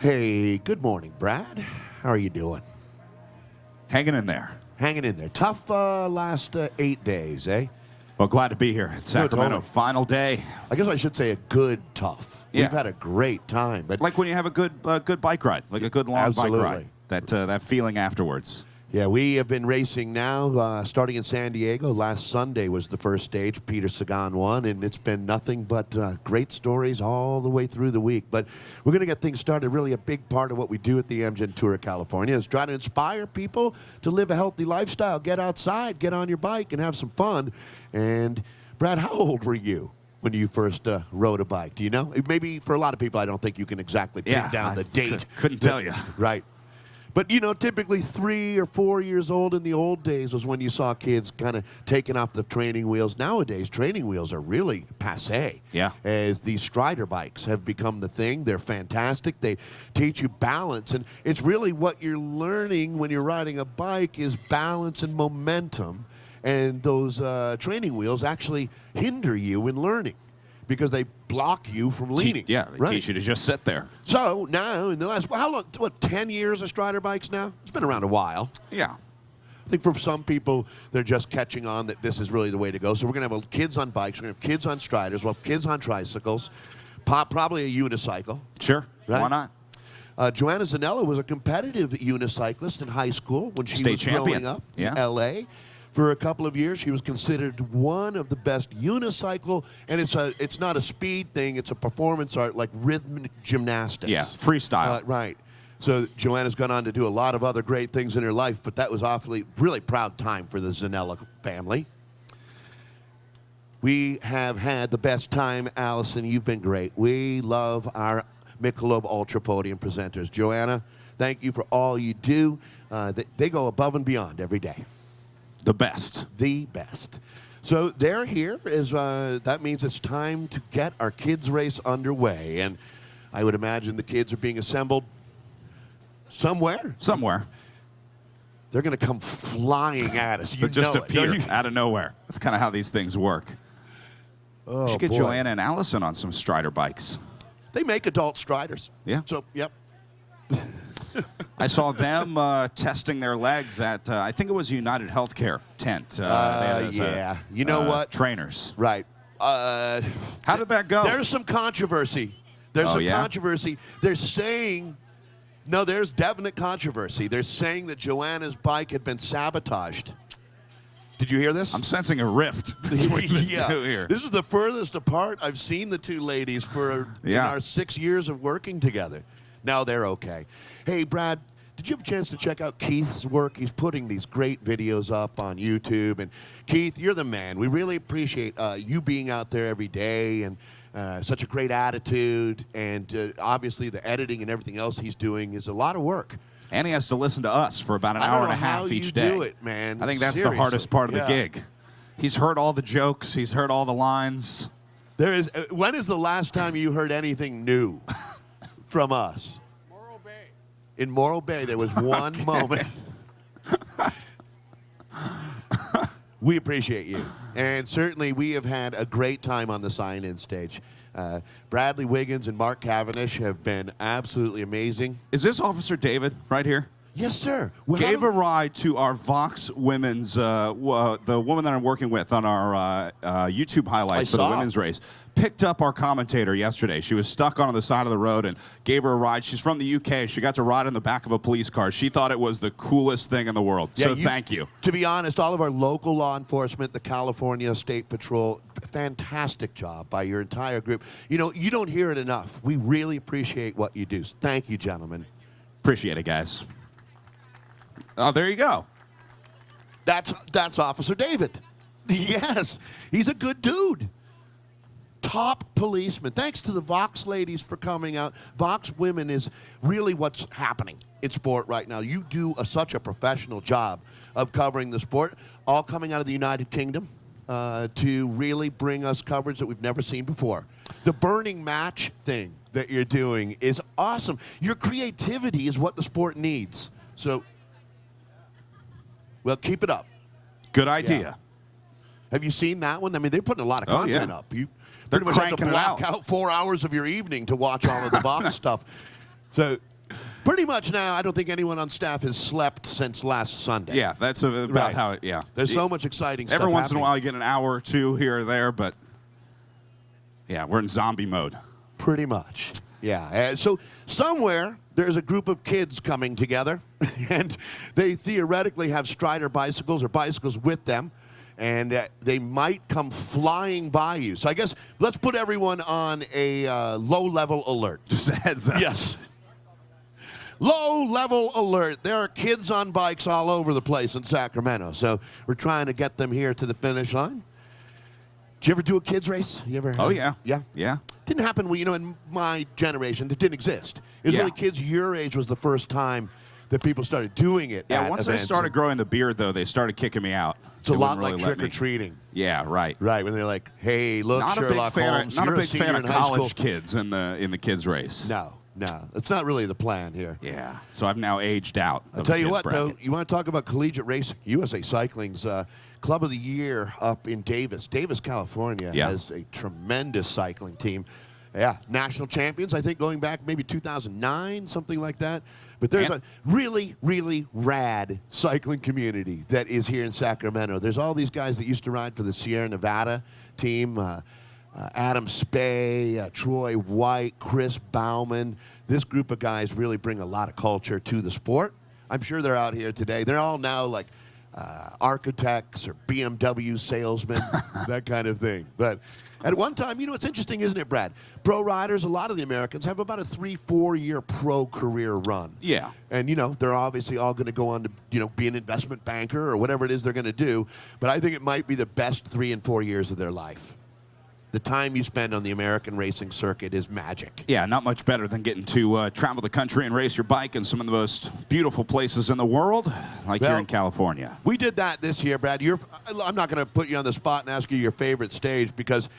Hey, good morning, Brad. How are you doing? Hanging in there. Hanging in there. Tough last 8 days, eh? Well, glad to be here at Sacramento. totally. Final day. I guess I should say a good tough. Yeah. We've had a great time. But Like when you have a good bike ride, like a good long Absolutely. bike ride. That feeling afterwards. yeah, we have been racing now, starting in San Diego. Last Sunday was the first stage. Peter Sagan won, and it's been nothing but great stories all the way through the week. But we're going to get things started. Really, a big part of what we do at the Amgen Tour of California is try to inspire people to live a healthy lifestyle. Get outside, get on your bike, and have some fun. And, Brad, how old were you when you first rode a bike? Do you know? Maybe for a lot of people, I don't think you can exactly pin down the date. Couldn't tell you. Right. But, you know, typically 3 or 4 years old in the old days was when you saw kids kind of taking off the training wheels. Nowadays, training wheels are really passé. Yeah. As these Strider bikes have become the thing. They're fantastic. They teach you balance. And it's really what you're learning when you're riding a bike is balance and momentum. And those training wheels actually hinder you in learning because they block you from leaning. They teach you to just sit there. So now, in the last, how long, 10 years of Strider bikes now? It's been around a while. Yeah. I think for some people, they're just catching on that this is really the way to go. So we're going to have kids on bikes, we're going to have kids on Striders, we'll have kids on tricycles, probably a unicycle. Sure. Right? Why not? Joanna Zanella was a competitive unicyclist in high school when she State was champion. growing up Yeah. in L.A. For a couple of years, she was considered one of the best unicycle, and it's not a speed thing; it's a performance art like rhythmic gymnastics. Yeah, freestyle. Right. So Joanna's gone on to do a lot of other great things in her life, but that was really proud time for the Zanella family. We have had the best time, Allison. You've been great. We love our Michelob Ultra Podium presenters. Joanna, thank you for all you do. They go above and beyond every day. The best. The best. So they're here. That means it's time to get our kids' race underway. And I would imagine the kids are being assembled somewhere. Somewhere. They're going to come flying at us. You But just know appear it. out of nowhere. That's kind of how these things work. Oh, We should get boy. Joanna and Allison on some Strider bikes. They make adult Striders. Yeah. So, yep. I saw them testing their legs at, I think it was United Healthcare tent. Yeah. You know what? Trainers. Right. How did that go? There's some controversy. There's some yeah? controversy. They're saying, no, there's definite controversy. They're saying that Joanna's bike had been sabotaged. Did you hear this? I'm sensing a rift between the two here. This is the furthest apart I've seen the two ladies in our 6 years of working together. Now they're okay. Hey, Brad, did you have a chance to check out Keith's work? He's putting these great videos up on YouTube. And Keith, you're the man. We really appreciate you being out there every day and such a great attitude. And obviously the editing and everything else he's doing is a lot of work. And he has to listen to us for about an hour and a half each day. I don't know how you do it, man. I think that's Seriously. the hardest part of the Yeah. gig. He's heard all the jokes. He's heard all the lines. When is the last time you heard anything new from us? In Morro Bay, there was one moment. We appreciate you. And certainly we have had a great time on the sign-in stage. Bradley Wiggins and Mark Cavendish have been absolutely amazing. Is this Officer David right here? Yes, sir. Well, Gave a ride to our Vox Women's, the woman that I'm working with on our YouTube highlights for the women's race. Picked up our commentator yesterday. She was stuck on the side of the road and gave her a ride. She's from the UK. She got to ride in the back of a police car. She thought it was the coolest thing in the world. Yeah, so thank you. To be honest, all of our local law enforcement, the California State Patrol, fantastic job by your entire group. You know, you don't hear it enough. We really appreciate what you do. Thank you, gentlemen. Appreciate it, guys. Oh, there you go. That's Officer David. Yes, he's a good dude. Top policeman. Thanks to the Vox ladies for coming out. Vox Women is really what's happening in sport right now. You do such a professional job of covering the sport, all coming out of the United Kingdom to really bring us coverage that we've never seen before. The burning match thing that you're doing is awesome. Your creativity is what the sport needs. So, well, keep it up. Good idea. Yeah. Have you seen that one? I mean, they're putting a lot of content yeah. up. You They're pretty much have to cranking it block out. out 4 hours of your evening to watch all of the box stuff. So Pretty much now, I don't think anyone on staff has slept since last Sunday. Yeah, that's about how it, yeah. There's so much exciting stuff Every once in a happening. while you get an hour or two here or there, but yeah, we're in zombie mode. Pretty much. Yeah. So somewhere there's a group of kids coming together, and they theoretically have Strider bicycles or bicycles with them, and they might come flying by you. So I guess let's put everyone on a low-level alert. Just a heads up. Yes. Low-level alert. There are kids on bikes all over the place in Sacramento, so we're trying to get them here to the finish line. Did you ever do a kids race? You ever? Oh, yeah. Yeah? Yeah. Didn't happen, well, in my generation. It didn't exist. It was really kids your age was the first time that people started doing it. Yeah, at once events. I started growing the beard, though, they started kicking me out. It's a lot like trick-or-treating. Yeah, right. Right, when they're like, hey, look, Not Sherlock Holmes, not you're a big senior fan in of high school. college kids in the kids race. No, it's not really the plan here. Yeah, so I've now aged out. I'll tell you what, though, you want to talk about collegiate racing? USA Cycling's Club of the Year up in Davis, California, has a tremendous cycling team. Yeah, national champions, I think, going back maybe 2009, something like that. But there's a really, really rad cycling community that is here in Sacramento. There's all these guys that used to ride for the Sierra Nevada team, Adam Spey, Troy White, Chris Bauman. This group of guys really bring a lot of culture to the sport. I'm sure they're out here today. They're all now like architects or BMW salesmen, that kind of thing. But at one time, it's interesting, isn't it, Brad? Pro riders, a lot of the Americans, have about a 3-4 year pro career run. Yeah. And, they're obviously all going to go on to, be an investment banker or whatever it is they're going to do. But I think it might be the best 3 and 4 years of their life. The time you spend on the American racing circuit is magic. Yeah, not much better than getting to travel the country and race your bike in some of the most beautiful places in the world, like here in California. We did that this year, Brad. I'm not going to put you on the spot and ask you your favorite stage because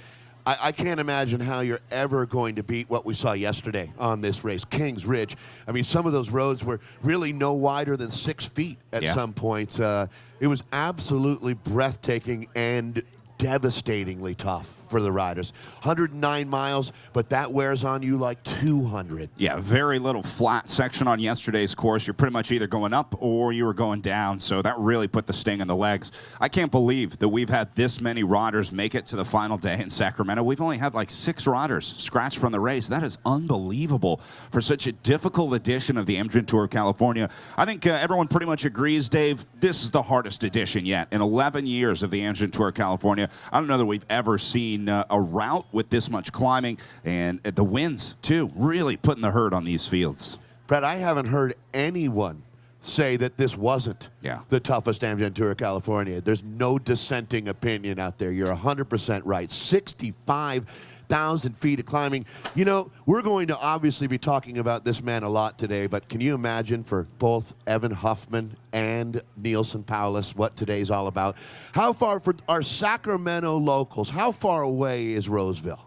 I can't imagine how you're ever going to beat what we saw yesterday on this race, Kings Ridge. I mean, some of those roads were really no wider than 6 feet at some points. It was absolutely breathtaking and devastatingly tough for the riders. 109 miles, but that wears on you like 200. Yeah, very little flat section on yesterday's course. You're pretty much either going up or you were going down, so that really put the sting in the legs. I can't believe that we've had this many riders make it to the final day in Sacramento. We've only had like 6 riders scratch from the race. That is unbelievable for such a difficult edition of the Amgen Tour of California. I think everyone pretty much agrees, Dave, this is the hardest edition yet. In 11 years of the Amgen Tour of California, I don't know that we've ever seen a route with this much climbing, and the winds, too, really putting the hurt on these fields. Brett, I haven't heard anyone say that this wasn't the toughest Amgen Tour of California. There's no dissenting opinion out there. You're 100% right. 65,000 feet of climbing. We're going to obviously be talking about this man a lot today, but can you imagine for both Evan Huffman and Nielsen Paulus what today's all about? How far, for our Sacramento locals, how far away is Roseville?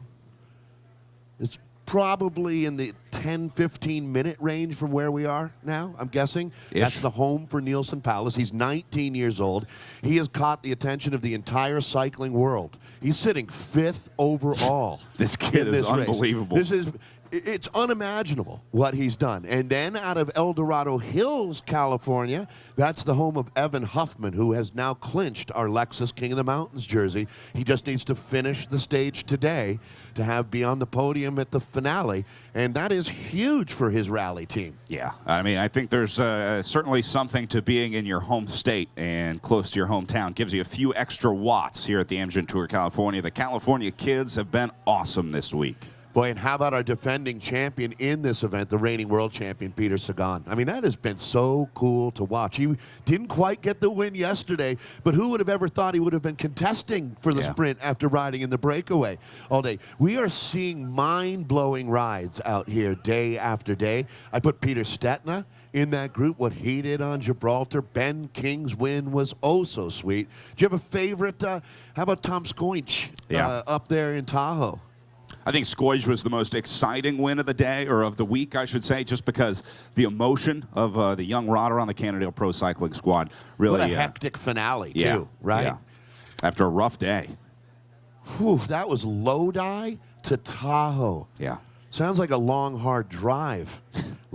It's probably in the 10, 15-minute range from where we are now, I'm guessing. That's the home for Nielsen Paulus. He's 19 years old. He has caught the attention of the entire cycling world. He's sitting 5th overall. This kid is unbelievable. It's unimaginable what he's done. And then out of El Dorado Hills, California, that's the home of Evan Huffman, who has now clinched our Lexus King of the Mountains jersey. He just needs to finish the stage today to be on the podium at the finale. And that is huge for his rally team. Yeah, I mean, I think there's certainly something to being in your home state and close to your hometown. Gives you a few extra watts here at the Amgen Tour California. The California kids have been awesome this week. Boy, and how about our defending champion in this event, the reigning world champion, Peter Sagan? I mean, that has been so cool to watch. He didn't quite get the win yesterday, but who would have ever thought he would have been contesting for the sprint after riding in the breakaway all day? We are seeing mind-blowing rides out here day after day. I put Peter Stettner in that group, what he did on Gibraltar. Ben King's win was oh so sweet. Do you have a favorite? How about Tom Scoinch up there in Tahoe? I think Scoige was the most exciting win of the day, or of the week, I should say, just because the emotion of the young rodder on the Cannondale Pro Cycling Squad really... What a hectic finale, too, right? Yeah. After a rough day. Whew, that was Lodi to Tahoe. Yeah. Sounds like a long, hard drive.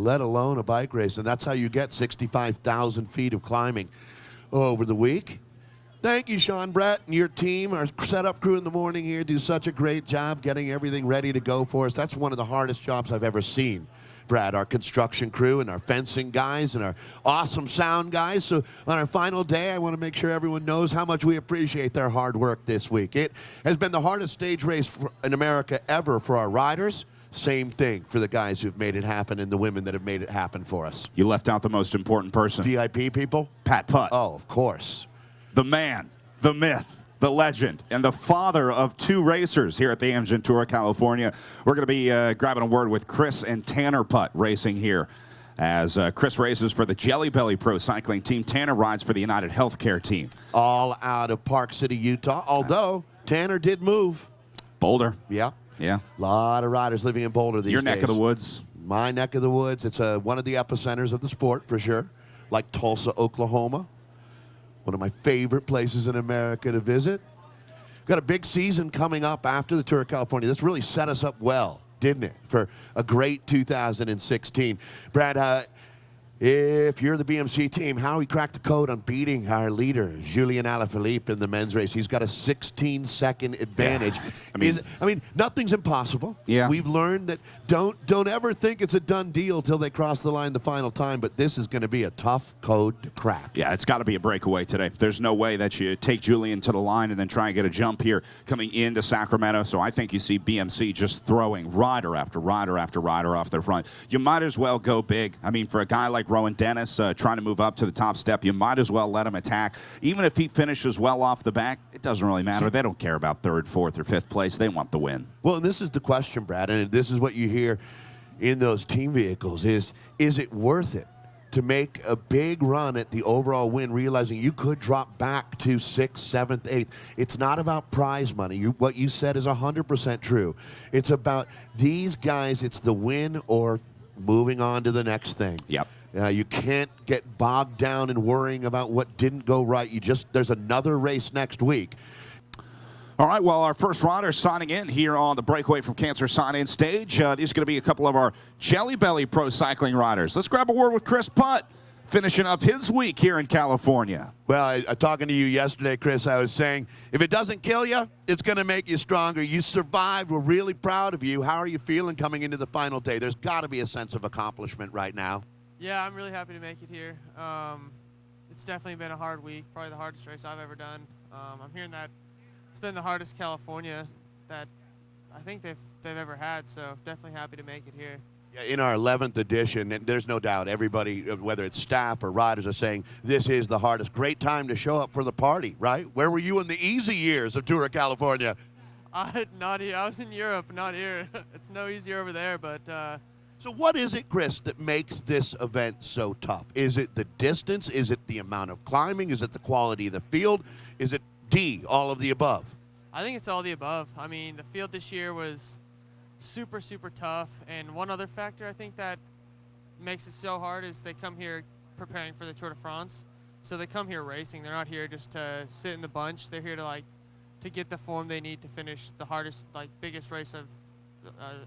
let alone a bike race. And that's how you get 65,000 feet of climbing over the week. Thank you, Sean Brett, and your team. Our setup crew in the morning here do such a great job getting everything ready to go for us. That's one of the hardest jobs I've ever seen, Brad. Our construction crew and our fencing guys and our awesome sound guys. So on our final day, I want to make sure everyone knows how much we appreciate their hard work this week. It has been the hardest stage race in America ever for our riders. Same thing for the guys who've made it happen and the women that have made it happen for us. You left out the most important person. VIP people? Pat Putt. Oh, of course. The man, the myth, the legend, and the father of 2 racers here at the Amgen Tour of California. We're going to be grabbing a word with Chris and Tanner Putt racing here. As Chris races for the Jelly Belly Pro Cycling Team, Tanner rides for the United Healthcare Team. All out of Park City, Utah, although Tanner did move. Boulder. Yeah. Yeah. A lot of riders living in Boulder these days. Your neck of the woods. My neck of the woods. It's one of the epicenters of the sport, for sure. Like Tulsa, Oklahoma. One of my favorite places in America to visit. Got a big season coming up after the Tour of California. This really set us up well, didn't it, for a great 2016. Brad, if you're the BMC team, how we cracked the code on beating our leader, Julien Alaphilippe, in the men's race? He's got a 16-second advantage. Yeah, I mean, nothing's impossible. Yeah. We've learned that don't ever think it's a done deal till they cross the line the final time, but this is going to be a tough code to crack. Yeah, it's got to be a breakaway today. There's no way that you take Julien to the line and then try and get a jump here coming into Sacramento. So I think you see BMC just throwing rider after rider after rider off their front. You might as well go big. I mean, for a guy like Rowan Dennis trying to move up to the top step, you might as well let him attack. Even if he finishes well off the back, it doesn't really matter. They don't care about 3rd, 4th, or 5th place. They want the win. Well, and this is the question, Brad, and this is what you hear in those team vehicles is it worth it to make a big run at the overall win, realizing you could drop back to 6th, 7th, 8th. It's not about prize money. What you said is 100% true. It's about these guys. It's the win or moving on to the next thing. Yep. You can't get bogged down in worrying about what didn't go right. There's another race next week. All right, well, our first rider signing in here on the Breakaway from Cancer sign-in stage. These are going to be a couple of our Jelly Belly Pro Cycling riders. Let's grab a word with Chris Putt, finishing up his week here in California. Well, talking to you yesterday, Chris, I was saying, if it doesn't kill you, it's going to make you stronger. You survived. We're really proud of you. How are you feeling coming into the final day? There's got to be a sense of accomplishment right now. Yeah, I'm really happy to make it here. It's definitely been a hard week, probably the hardest race I've ever done. I'm hearing that it's been the hardest California that I think they've ever had, so definitely happy to make it here. Yeah, in our 11th edition, and there's no doubt everybody, whether it's staff or riders, are saying this is the hardest. Great time to show up for the party, right? Where were you in the easy years of Tour of California? Not here. I was in Europe, not here. It's no easier over there, but... So what is it, Chris, that makes this event so tough? Is it the distance? Is it the amount of climbing? Is it the quality of the field? Is it D, all of the above? I think it's all the above. I mean, the field this year was super, super tough. And one other factor I think that makes it so hard is they come here preparing for the Tour de France. So they come here racing. They're not here just to sit in the bunch. They're here to get the form they need to finish the hardest, biggest race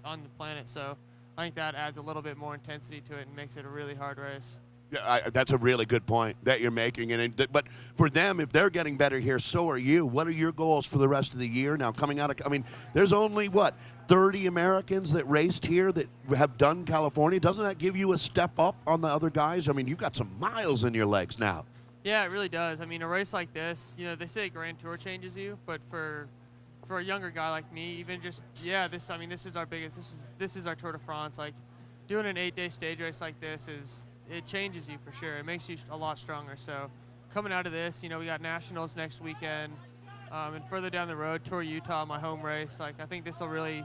on the planet. So I think that adds a little bit more intensity to it and makes it a really hard race. Yeah, that's a really good point that you're making. But for them, if they're getting better here, so are you. What are your goals for the rest of the year now coming out of, I mean, there's only, 30 Americans that raced here that have done California. Doesn't that give you a step up on the other guys? I mean, you've got some miles in your legs now. Yeah, it really does. I mean, a race like this, they say Grand Tour changes you, but for a younger guy like me, even just, this is our biggest, this is our Tour de France. Doing an 8-day stage race like this it changes you for sure. It makes you a lot stronger. So coming out of this, we got Nationals next weekend, and further down the road, Tour Utah, my home race. I think this will really,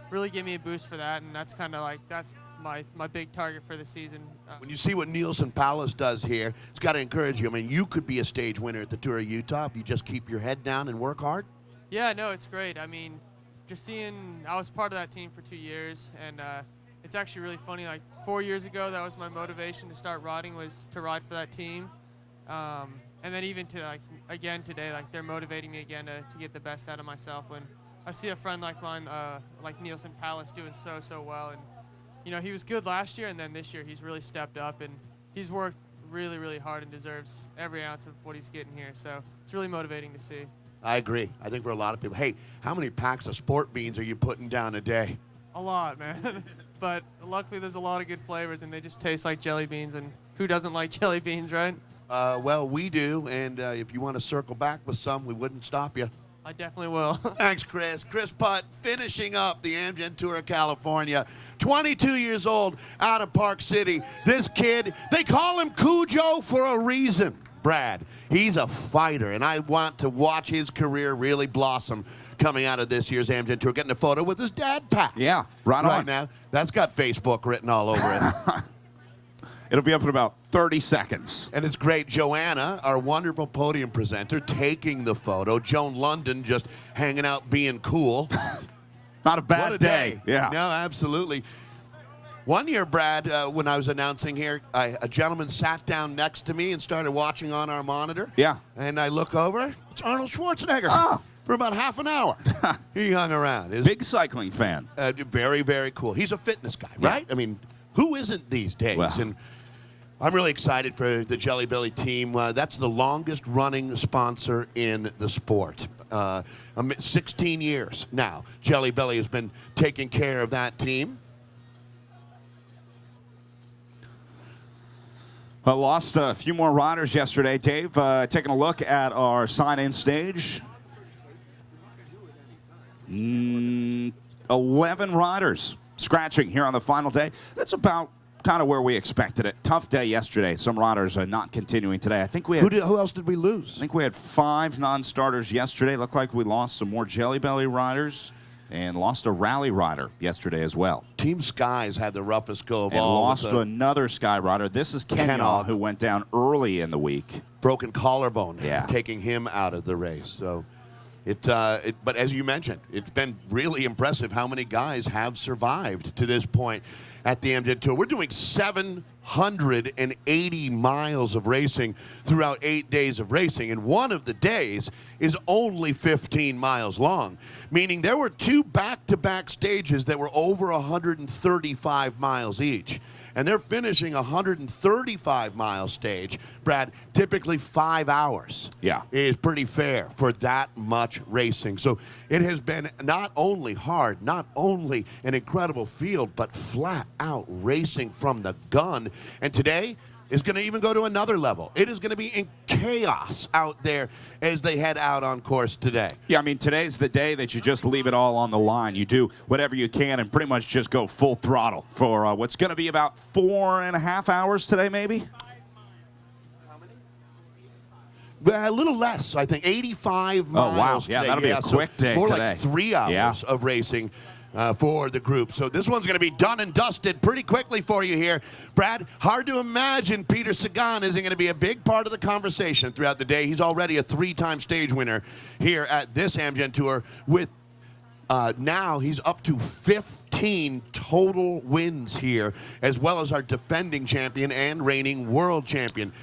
really give me a boost for that, and that's kind of that's my big target for the season. When you see what Nielsen Palace does here, it's got to encourage you. I mean, you could be a stage winner at the Tour of Utah if you just keep your head down and work hard. Yeah, no, it's great. I mean, just I was part of that team for 2 years, and it's actually really funny. 4 years ago, that was my motivation to start riding, was to ride for that team. And then even to again today, they're motivating me again to get the best out of myself. When I see a friend like mine, like Nielsen Palace, doing so well, and you know, he was good last year, and then this year he's really stepped up, and he's worked really, really hard and deserves every ounce of what he's getting here. So it's really motivating to see. I agree. I think for a lot of people, hey, how many packs of sport beans are you putting down a day? A lot, man. But luckily there's a lot of good flavors, and they just taste like jelly beans, and who doesn't like jelly beans, right? Well, we do, and if you want to circle back with some, we wouldn't stop you. I definitely will. Thanks, Chris. Chris Putt finishing up the Amgen Tour of California. 22 years old, out of Park City. This kid, they call him Cujo for a reason, Brad. He's a fighter, and I want to watch his career really blossom coming out of this year's Amgen Tour. Getting a photo with his dad, Pat. Yeah, right on. Now, that's got Facebook written all over it. It'll be up in about 30 seconds. And it's great. Joanna, our wonderful podium presenter, taking the photo. Joan London just hanging out, being cool. Not a bad What a day. Yeah. No, absolutely. One year, Brad, when I was announcing here, a gentleman sat down next to me and started watching on our monitor. Yeah. And I look over. It's Arnold Schwarzenegger. Oh. For about half an hour. He hung around. Big cycling fan. Very, very cool. He's a fitness guy, Yeah. right? I mean, who isn't these days? Well. And I'm really excited for the Jelly Belly team. That's the longest running sponsor in the sport. 16 years now. Jelly Belly has been taking care of that team. Lost a few more riders yesterday, Dave. Taking a look at our sign-in stage. 11 riders scratching here on the final day. That's about kind of where we expected it. Tough day yesterday. Some riders are not continuing today. I think we had, Who else did we lose? I think we had 5 non-starters yesterday. Looked like we lost some more Jelly Belly riders and lost a rally rider yesterday as well. Team Skies had the roughest go of And all. lost another Sky rider. This is Kenyaugh, who went down early in the week. Broken collarbone, Yeah. taking him out of the race. So, but as you mentioned, it's been really impressive how many guys have survived to this point at the Amgen Tour. We're doing 780 miles of racing throughout 8 days of racing, and one of the days is only 15 miles long, meaning there were 2 back-to-back stages that were over 135 miles each. And they're finishing a 135-mile stage, Brad, typically 5 hours. Yeah. Is pretty fair for that much racing. So it has been not only hard, not only an incredible field, but flat-out racing from the gun. And today is going to even go to another level. It is going to be in chaos out there as they head out on course today. Yeah, I mean, today's the day that you just leave it all on the line. You do whatever you can and pretty much just go full throttle for what's going to be about 4.5 hours today, maybe? A little less, I think, 85 miles. Oh, wow. Yeah, today. that'll be a quick day more today. Like 3 hours of racing for the group. So this one's going to be done and dusted pretty quickly for you here. Brad, hard to imagine Peter Sagan isn't going to be a big part of the conversation throughout the day. He's already a 3-time stage winner here at this Amgen Tour with now he's up to 15 total wins here, as well as our defending champion and reigning world champion.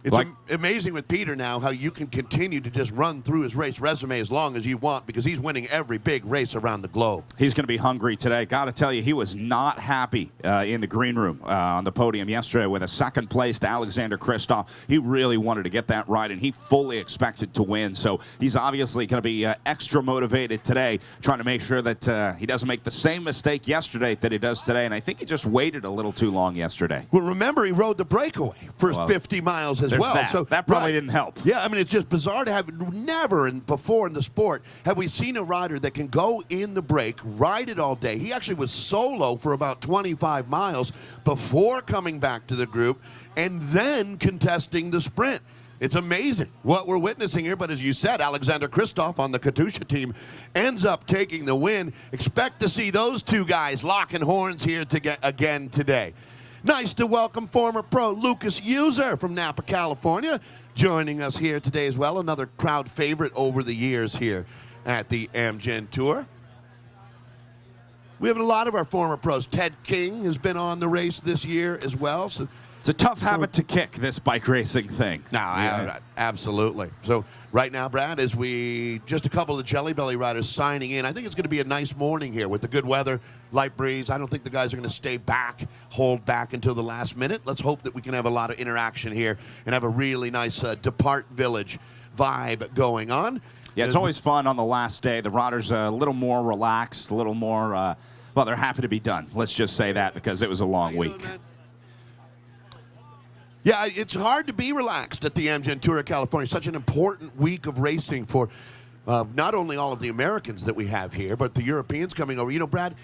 It's amazing with Peter now how you can continue to just run through his race resume as long as you want because he's winning every big race around the globe. He's going to be hungry today. Got to tell you, he was not happy in the green room on the podium yesterday with a second place to Alexander Kristoff. He really wanted to get that right, and he fully expected to win. So he's obviously going to be extra motivated today, trying to make sure that he doesn't make the same mistake yesterday that he does today. And I think he just waited a little too long yesterday. Well, remember, he rode the breakaway for 50 miles as well. That. So that probably didn't help. Yeah, I mean, it's just bizarre to have never before in the sport have we seen a rider that can go in the break, ride it all day. He actually was solo for about 25 miles before coming back to the group and then contesting the sprint. It's amazing what we're witnessing here, but as you said, Alexander Kristoff on the Katusha team ends up taking the win. Expect to see those 2 guys locking horns here again today. Nice to welcome former pro Lucas User from Napa, California, joining us here today as well. Another crowd favorite over the years here at the Amgen Tour. We have a lot of our former pros. Ted King has been on the race this year as well. So It's a tough habit to kick, this bike racing thing. No, absolutely. So right now, Brad, as just a couple of the Jelly Belly riders signing in, I think it's going to be a nice morning here with the good weather, light breeze. I don't think the guys are going to stay back, hold back until the last minute. Let's hope that we can have a lot of interaction here and have a really nice Depart Village vibe going on. Yeah, it's always fun on the last day. The riders are a little more relaxed, a little more, well, they're happy to be done. Let's just say that because it was a long week. Yeah, it's hard to be relaxed at the Amgen Tour of California. Such an important week of racing for not only all of the Americans that we have here, but the Europeans coming over. You know, Brad,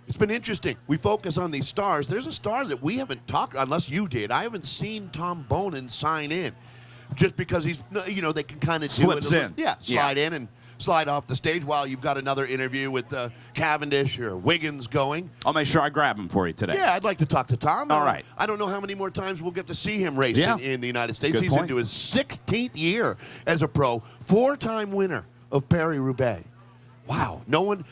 it's been interesting. We focus on these stars. There's a star that we haven't talked, unless you did. I haven't seen Tom Bonin sign in, just because he's, you know, they can kind of slips in. Yeah, slide in and slide off the stage while you've got another interview with Cavendish or Wiggins going. I'll make sure I grab him for you today. Yeah, I'd like to talk to Tom. All right. I don't know how many more times we'll get to see him racing in the United States. Good He's point. into his 16th year as a pro, 4-time winner of Paris-Roubaix. Wow.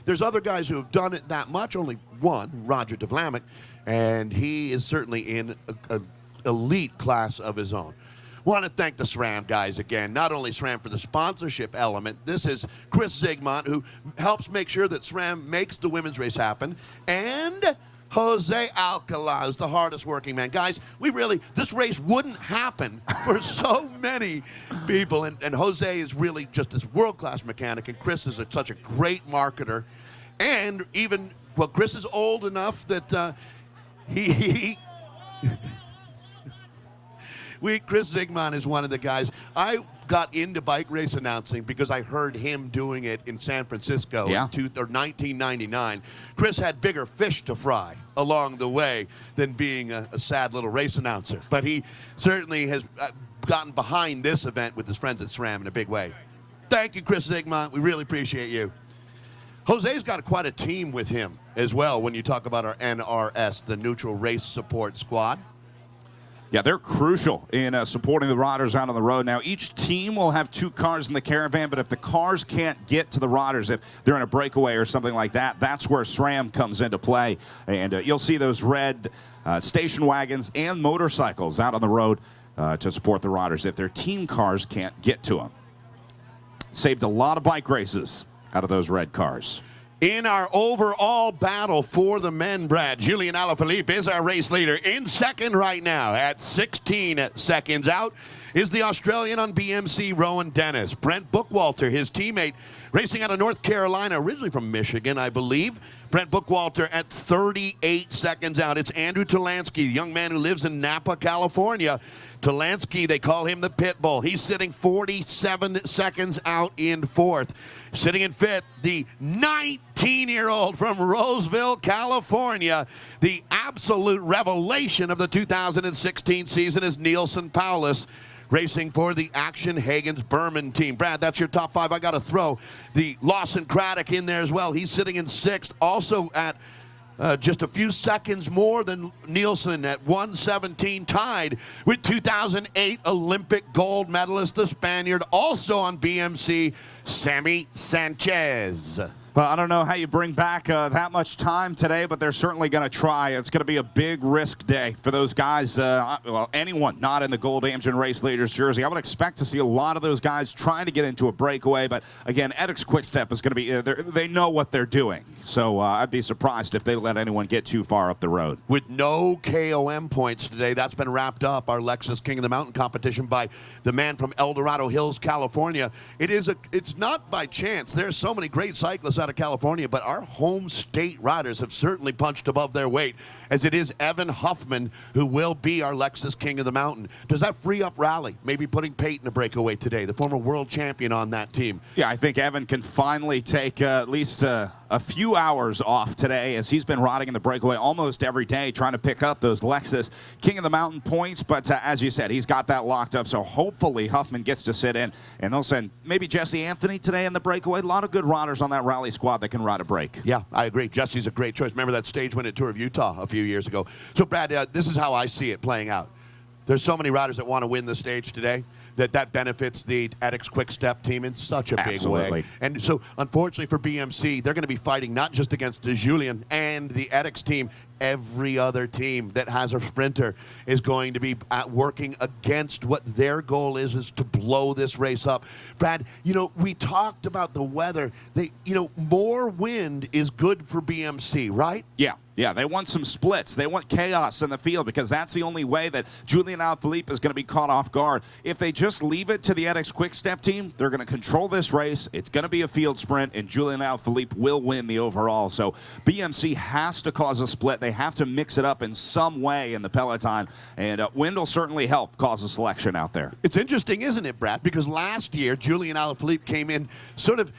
There's other guys who have done it that much, only one, Roger de Vlaeminck, and he is certainly in an elite class of his own. Want to thank the SRAM guys again. Not only SRAM for the sponsorship element. This is Chris Zigmont, who helps make sure that SRAM makes the women's race happen. And Jose Alcala is the hardest working man. Guys, this race wouldn't happen for so many people. And Jose is really just this world-class mechanic. And Chris is such a great marketer. And even, well, Chris is old enough that Chris Zigmont is one of the guys. I got into bike race announcing because I heard him doing it in San Francisco in 1999. Chris had bigger fish to fry along the way than being a sad little race announcer. But he certainly has gotten behind this event with his friends at SRAM in a big way. Thank you, Chris Zigmont. We really appreciate you. Jose's got quite a team with him as well when you talk about our NRS, the Neutral Race Support Squad. Yeah, they're crucial in supporting the riders out on the road. Now, each team will have 2 cars in the caravan, but if the cars can't get to the riders, if they're in a breakaway or something like that, that's where SRAM comes into play. And you'll see those red station wagons and motorcycles out on the road to support the riders if their team cars can't get to them. Saved a lot of bike races out of those red cars. In our overall battle for the men, Brad, Julian Alaphilippe is our race leader. In second right now at 16 seconds out is the Australian on BMC, Rowan Dennis. Brent Bookwalter, his teammate, racing out of North Carolina, originally from Michigan, I believe. Brent Bookwalter at 38 seconds out. It's Andrew Talansky, the young man who lives in Napa, California. Talansky, they call him the pit bull. He's sitting 47 seconds out in fourth. Sitting in fifth, the 19-year-old from Roseville, California. The absolute revelation of the 2016 season is Nielsen Paulus, racing for the Action Hagens Berman team. Brad, that's your top 5. I got to throw the Lawson Craddock in there as well. He's sitting in sixth, also at just a few seconds more than Nielsen at 1:17, tied with 2008 Olympic gold medalist, the Spaniard, also on BMC, Sammy Sanchez. Well, I don't know how you bring back that much time today, but they're certainly going to try. It's going to be a big risk day for those guys, well, anyone not in the Gold Amgen Race Leaders jersey. I would expect to see a lot of those guys trying to get into a breakaway, but again, Edix Quickstep is going to be, they know what they're doing. So I'd be surprised if they let anyone get too far up the road. With no KOM points today, that's been wrapped up, our Lexus King of the Mountain competition by the man from El Dorado Hills, California. It's not by chance. There's so many great cyclists out of California, but our home state riders have certainly punched above their weight, as it is Evan Huffman who will be our Lexus King of the Mountain. Does that free up Rally? Maybe putting Peyton a breakaway today, the former world champion on that team. Yeah, I think Evan can finally take at least a few hours off today, as he's been riding in the breakaway almost every day, trying to pick up those Lexus King of the Mountain points. But as you said, he's got that locked up, so hopefully Huffman gets to sit in, and they'll send maybe Jesse Anthony today in the breakaway. A lot of good riders on that rally squad that can ride a break. Yeah, I agree. Jesse's a great choice. Remember that stage win at Tour of Utah a few years ago. So, Brad, this is how I see it playing out. There's so many riders that want to win the stage today that benefits the Edix Quick Step team in such a big way. And so, unfortunately for BMC, they're going to be fighting not just against the Julien and the Edix team every other team that has a sprinter is going to be working against what their goal is to blow this race up. Brad, we talked about the weather. More wind is good for BMC, right? Yeah, they want some splits. They want chaos in the field because that's the only way that Julian Alaphilippe is going to be caught off guard. If they just leave it to the edX Quick-Step team, they're going to control this race. It's going to be a field sprint, and Julian Alaphilippe will win the overall. So BMC has to cause a split. They have to mix it up in some way in the peloton, and wind will certainly help cause a selection out there. It's interesting, isn't it, Brad? Because last year, Julian Alaphilippe came in sort of,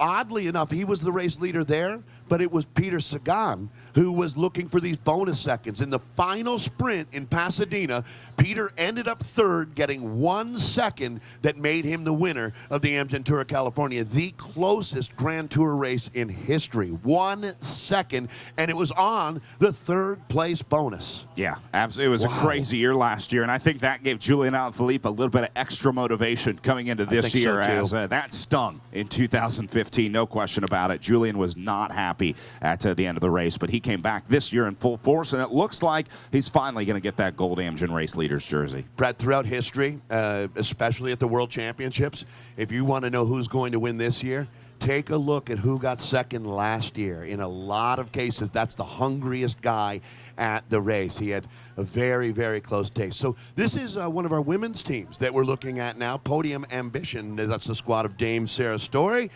oddly enough, he was the race leader there, but it was Peter Sagan who was looking for these bonus seconds. In the final sprint in Pasadena, Peter ended up third, getting 1 second that made him the winner of the Amgen Tour of California, the closest Grand Tour race in history. 1 second, and it was on the third place bonus. Yeah, absolutely. It was a crazy year last year, and I think that gave Julian Alaphilippe a little bit of extra motivation coming into this year. So too. As that stung in 2015, no question about it. Julian was not happy at the end of the race, but he came back this year in full force, and it looks like he's finally going to get that gold Amgen race leader's jersey. Brad, throughout history, especially at the World Championships, if you want to know who's going to win this year, take a look at who got second last year. In a lot of cases, that's the hungriest guy at the race. He had a very, very close taste. So this is one of our women's teams that we're looking at now, Podium Ambition. That's the squad of Dame Sarah Story,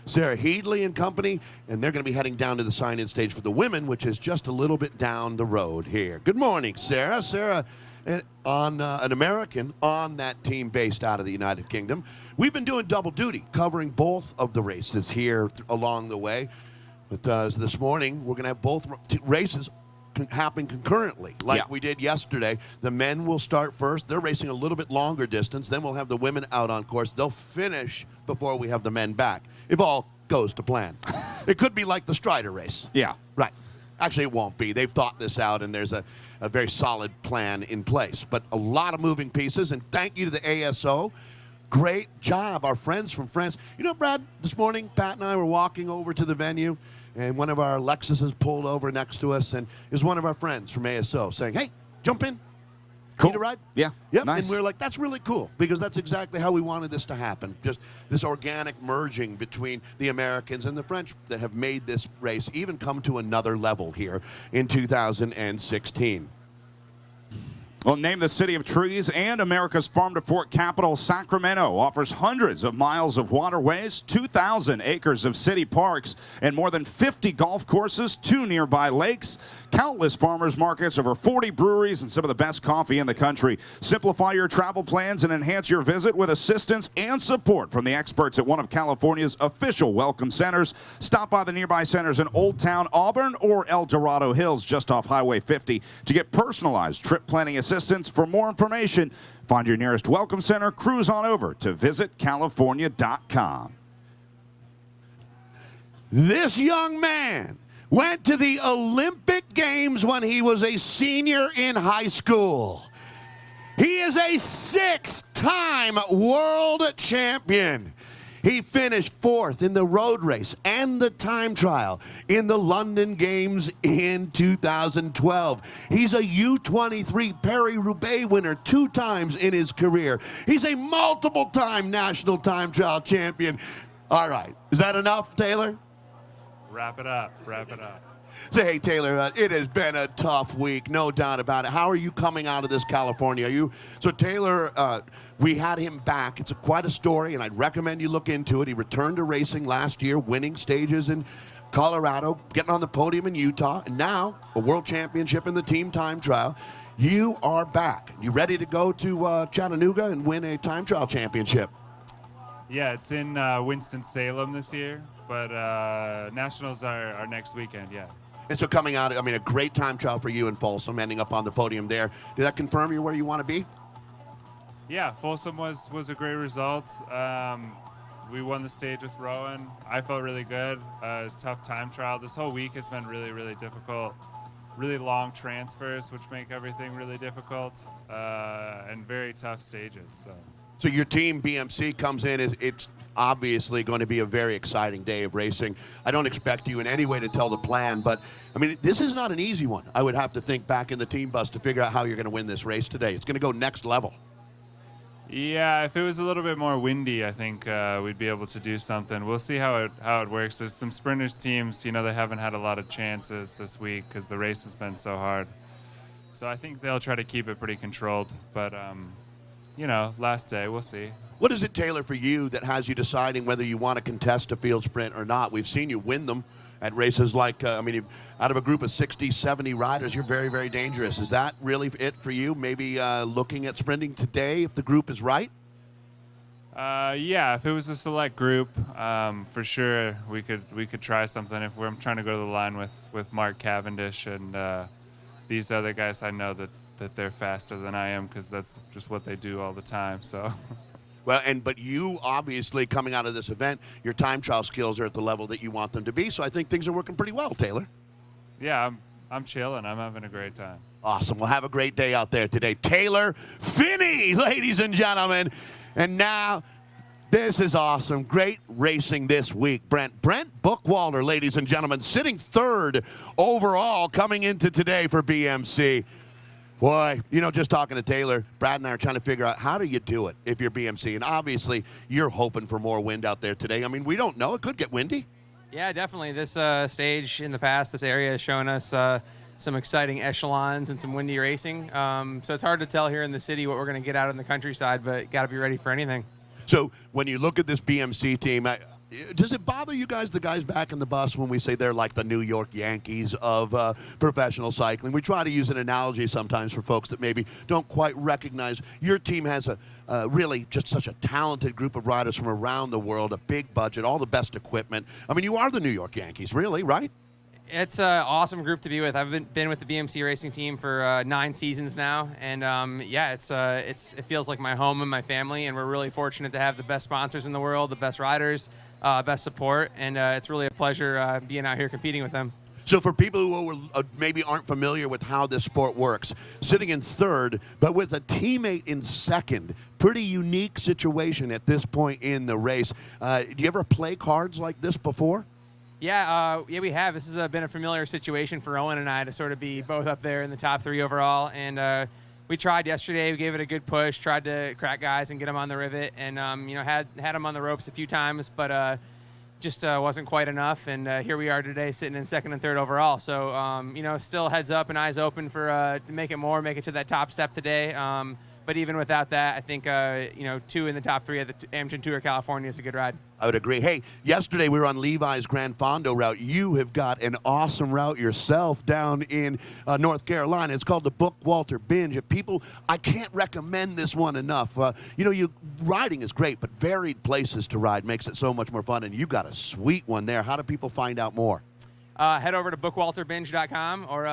Sarah Headley and company, and they're going to be heading down to the sign-in stage for the women, which is just a little bit down the road here. Good morning, Sarah. Sarah, an American on that team based out of the United Kingdom. We've been doing double duty, covering both of the races here along the way. But this morning, we're going to have both races happen concurrently, like we did yesterday. The men will start first. They're racing a little bit longer distance. Then we'll have the women out on course. They'll finish before we have the men back, if all goes to plan. It could be like the Strider race. Yeah. Right. Actually, it won't be. They've thought this out, and there's a very solid plan in place. But a lot of moving pieces, and thank you to the ASO. Great job, our friends from France. Brad, this morning, Pat and I were walking over to the venue, and one of our Lexuses pulled over next to us, and it was one of our friends from ASO saying, hey, jump in. Cool. Need a ride? Yeah. Yep. Nice. And we were like, that's really cool, because that's exactly how we wanted this to happen. Just this organic merging between the Americans and the French that have made this race even come to another level here in 2016. Well, named the City of Trees and America's farm-to-fork capital, Sacramento offers hundreds of miles of waterways, 2,000 acres of city parks, and more than 50 golf courses, 2 nearby lakes, countless farmers markets, over 40 breweries, and some of the best coffee in the country. Simplify your travel plans and enhance your visit with assistance and support from the experts at one of California's official welcome centers. Stop by the nearby centers in Old Town Auburn or El Dorado Hills, just off Highway 50, to get personalized trip planning assistance. For more information, find your nearest welcome center, cruise on over to visitcalifornia.com. This young man went to the Olympic Games when he was a senior in high school. He is a 6-time world champion. He finished 4th in the road race and the time trial in the London Games in 2012. He's a U23 Paris-Roubaix winner 2 times in his career. He's a multiple-time national time trial champion. All right, is that enough, Taylor? Wrap it up, wrap it up. Say, hey, Taylor, it has been a tough week, no doubt about it. How are you coming out of this, California? So, Taylor, we had him back. It's quite a story, and I'd recommend you look into it. He returned to racing last year, winning stages in Colorado, getting on the podium in Utah, and now a world championship in the team time trial. You are back. You ready to go to Chattanooga and win a time trial championship? Yeah, it's in Winston-Salem this year, but Nationals are next weekend, yeah. And so coming out, a great time trial for you in Folsom, ending up on the podium there. Did that confirm you where you want to be? Yeah, Folsom was a great result. We won the stage with Rowan. I felt really good. Tough time trial. This whole week has been really, really difficult. Really long transfers, which make everything really difficult, and very tough stages. So your team, BMC, comes in. It's obviously going to be a very exciting day of racing. I don't expect you in any way to tell the plan, but, I mean, this is not an easy one. I would have to think back in the team bus to figure out how you're going to win this race today. It's going to go next level. Yeah, if it was a little bit more windy, I think we'd be able to do something. We'll see how it works. There's some sprinters teams, you know, they haven't had a lot of chances this week because the race has been so hard. So I think they'll try to keep it pretty controlled. But, you know, last day, we'll see. What is it, Taylor, for you that has you deciding whether you want to contest a field sprint or not? We've seen you win them at races like, out of a group of 60, 70 riders, you're very, very dangerous. Is that really it for you? Maybe looking at sprinting today if the group is right? Yeah, if it was a select group, for sure we could try something. If I'm trying to go to the line with Mark Cavendish and these other guys, I know that they're faster than I am because that's just what they do all the time. So. Well, but you obviously coming out of this event, your time trial skills are at the level that you want them to be. So I think things are working pretty well, Taylor. Yeah, I'm chilling. I'm having a great time. Awesome. Well, have a great day out there today. Taylor Finney, ladies and gentlemen. And now, this is awesome. Great racing this week. Brent Bookwalter, ladies and gentlemen, sitting third overall coming into today for BMC. Boy, you know, just talking to Taylor, Brad and I are trying to figure out how do you do it if you're BMC. And obviously, you're hoping for more wind out there today. I mean, we don't know. It could get windy. Yeah, definitely. This stage in the past, this area has shown us some exciting echelons and some windy racing. So it's hard to tell here in the city what we're going to get out in the countryside, but got to be ready for anything. So when you look at this BMC team, does it bother you guys, the guys back in the bus, when we say they're like the New York Yankees of professional cycling? We try to use an analogy sometimes for folks that maybe don't quite recognize. Your team has a really just such a talented group of riders from around the world, a big budget, all the best equipment. I mean, you are the New York Yankees, really, right? It's an awesome group to be with. I've been with the BMC racing team for 9 seasons now, and yeah, it feels like my home and my family, and we're really fortunate to have the best sponsors in the world, the best riders, best support, and it's really a pleasure being out here competing with them. So for people who maybe aren't familiar with how this sport works, sitting in third, but with a teammate in second, pretty unique situation at this point in the race. Do you ever play cards like this before? Yeah, we have. This has been a familiar situation for Owen and I to sort of be both up there in the top 3 overall. And we tried yesterday. We gave it a good push, tried to crack guys and get them on the rivet, and had them on the ropes a few times, but just wasn't quite enough. And here we are today, sitting in second and third overall. So still heads up and eyes open for to make it to that top step today. But even without that, I think 2 in the top 3 of the Amgen Tour California is a good ride. I would agree. Hey, yesterday we were on Levi's Grand Fondo route. You have got an awesome route yourself down in North Carolina. It's called the Bookwalter Binge. If people, I can't recommend this one enough. Riding is great, but varied places to ride makes it so much more fun. And you got a sweet one there. How do people find out more? Head over to bookwalterbinge.com or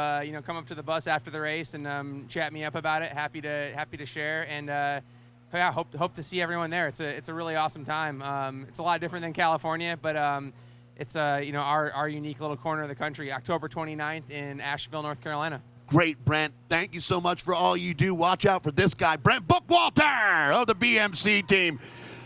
come up to the bus after the race and chat me up about it. Happy to share, and hope to see everyone there. It's a really awesome time. It's a lot different than California, but it's our unique little corner of the country. October 29th in Asheville, North Carolina. Great, Brent. Thank you so much for all you do. Watch out for this guy, Brent Bookwalter of the BMC team.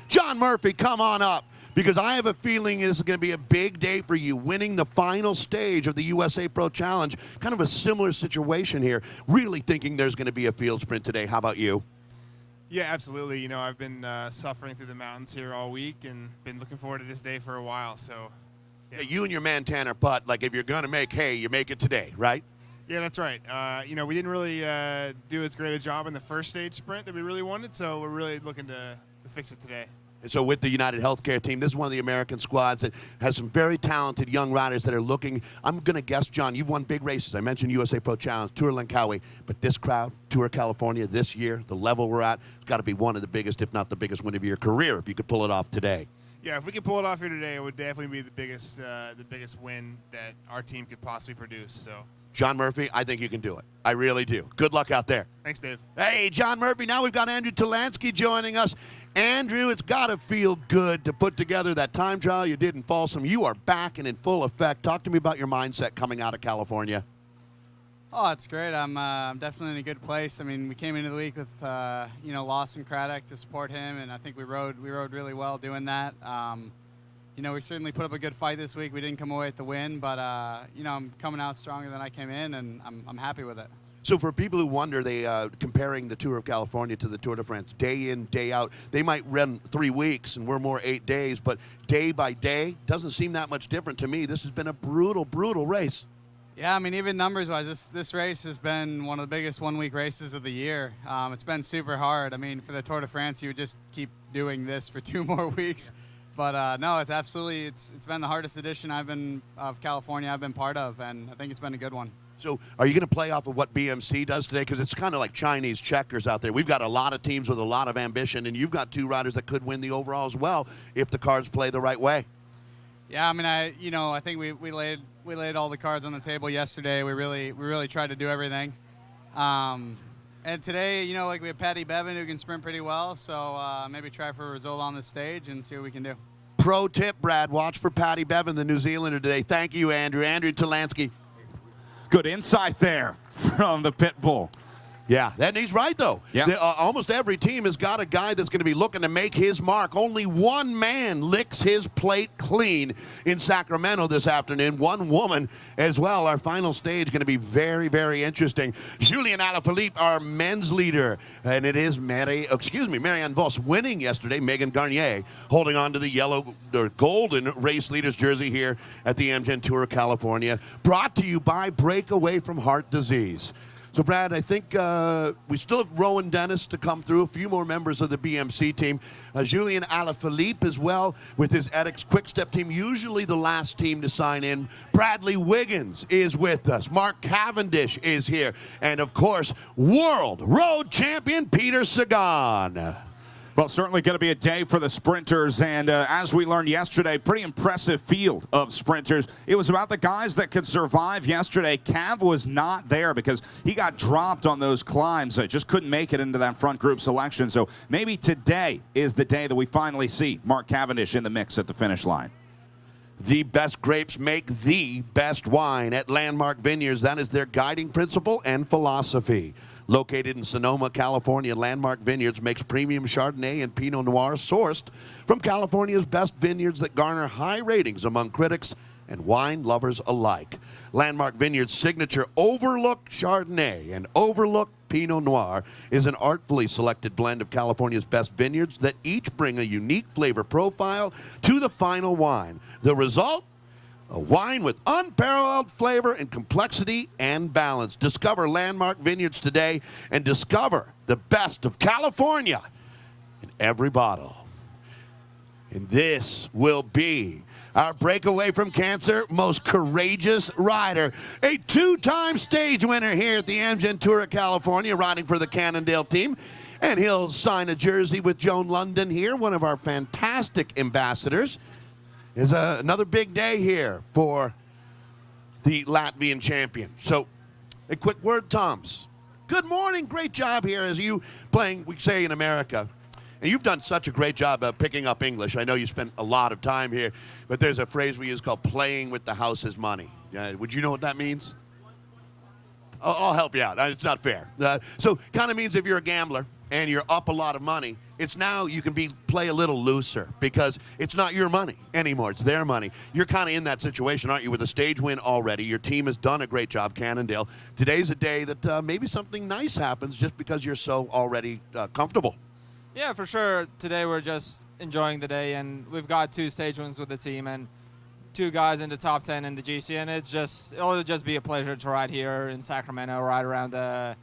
John Murphy, come on up, because I have a feeling this is going to be a big day for you, winning the final stage of the USA Pro Challenge. Kind of a similar situation here. Really thinking there's going to be a field sprint today. How about you? Yeah, absolutely. I've been suffering through the mountains here all week and been looking forward to this day for a while. So, yeah, you and your man Tanner Putt, like if you're going to make hay, you make it today, right? Yeah, that's right. We didn't really do as great a job in the first stage sprint that we really wanted, so we're really looking to fix it today. And so with the United Healthcare team, this is one of the American squads that has some very talented young riders that are looking. I'm going to guess, John, you've won big races. I mentioned USA Pro Challenge, Tour Langkawi, but this crowd, Tour California this year, the level we're at, it's got to be one of the biggest, if not the biggest win of your career, if you could pull it off today. Yeah, if we could pull it off here today, it would definitely be the biggest win that our team could possibly produce. So, John Murphy, I think you can do it. I really do. Good luck out there. Thanks, Dave. Hey, John Murphy. Now we've got Andrew Talansky joining us. Andrew, it's got to feel good to put together that time trial you did in Folsom. You are back and in full effect. Talk to me about your mindset coming out of California. Oh, it's great. I'm definitely in a good place. I mean, we came into the week with Lawson Craddock to support him, and I think we rode really well doing that. We certainly put up a good fight this week. We didn't come away with the win, but I'm coming out stronger than I came in, and I'm happy with it. So for people who wonder, they comparing the Tour of California to the Tour de France, day in, day out, they might run 3 weeks, and we're more 8 days, but day by day doesn't seem that much different to me. This has been a brutal, brutal race. Yeah, I mean, even numbers-wise, this race has been one of the biggest one-week races of the year. It's been super hard. I mean, for the Tour de France, you would just keep doing this for 2 more weeks. But no, it's absolutely it's been the hardest edition of California I've been part of, and I think it's been a good one. So are you going to play off of what BMC does today? Because it's kind of like Chinese checkers out there. We've got a lot of teams with a lot of ambition, and you've got 2 riders that could win the overall as well if the cards play the right way. Yeah, I mean, I think we laid all the cards on the table yesterday. We really tried to do everything. And today, we have Patty Bevan who can sprint pretty well, so maybe try for a result on the stage and see what we can do. Pro tip, Brad, watch for Patty Bevan, the New Zealander today. Thank you, Andrew. Andrew Talansky. Good insight there from the pit bull. Yeah, and he's right, though. Yeah. Almost every team has got a guy that's going to be looking to make his mark. Only one man licks his plate clean in Sacramento this afternoon. One woman as well. Our final stage going to be very, very interesting. Julien Alaphilippe, our men's leader. And it is Marianne Vos winning yesterday. Megan Garnier holding on to the yellow or golden race leader's jersey here at the Amgen Tour of California. Brought to you by Breakaway from Heart Disease. So, Brad, I think we still have Rowan Dennis to come through, a few more members of the BMC team. Julien Alaphilippe as well with his Edix Quick-Step team, usually the last team to sign in. Bradley Wiggins is with us. Mark Cavendish is here. And, of course, world road champion Peter Sagan. Well, certainly going to be a day for the sprinters, and as we learned yesterday, pretty impressive field of sprinters. It was about the guys that could survive yesterday. Cav was not there because he got dropped on those climbs. Just couldn't make it into that front group selection. So maybe today is the day that we finally see Mark Cavendish in the mix at the finish line. The best grapes make the best wine at Landmark Vineyards. That is their guiding principle and philosophy. Located in Sonoma, California, Landmark Vineyards makes premium Chardonnay and Pinot Noir sourced from California's best vineyards that garner high ratings among critics and wine lovers alike. Landmark Vineyards' signature Overlooked Chardonnay and Overlooked Pinot Noir is an artfully selected blend of California's best vineyards that each bring a unique flavor profile to the final wine. The result? A wine with unparalleled flavor and complexity and balance. Discover Landmark Vineyards today and discover the best of California in every bottle. And this will be our breakaway from cancer most courageous rider. A 2-time stage winner here at the Amgen Tour of California, riding for the Cannondale team. And he'll sign a jersey with Joan London here, one of our fantastic ambassadors. Is another big day here for the Latvian champion. So, a quick word, Toms. Good morning. Great job here as you playing, we say in America. And you've done such a great job of picking up English. I know you spent a lot of time here, but there's a phrase we use called playing with the house's money. Would you know what that means? I'll help you out. It's not fair. So, kind of means if you're a gambler and you're up a lot of money, it's now you can play a little looser because it's not your money anymore. It's their money. You're kind of in that situation, aren't you, with a stage win already. Your team has done a great job, Cannondale. Today's a day that maybe something nice happens just because you're so already comfortable. Yeah, for sure. Today we're just enjoying the day, and we've got 2 stage wins with the team and 2 guys in the top 10 in the GC, and it'll just be a pleasure to ride here in Sacramento, ride around the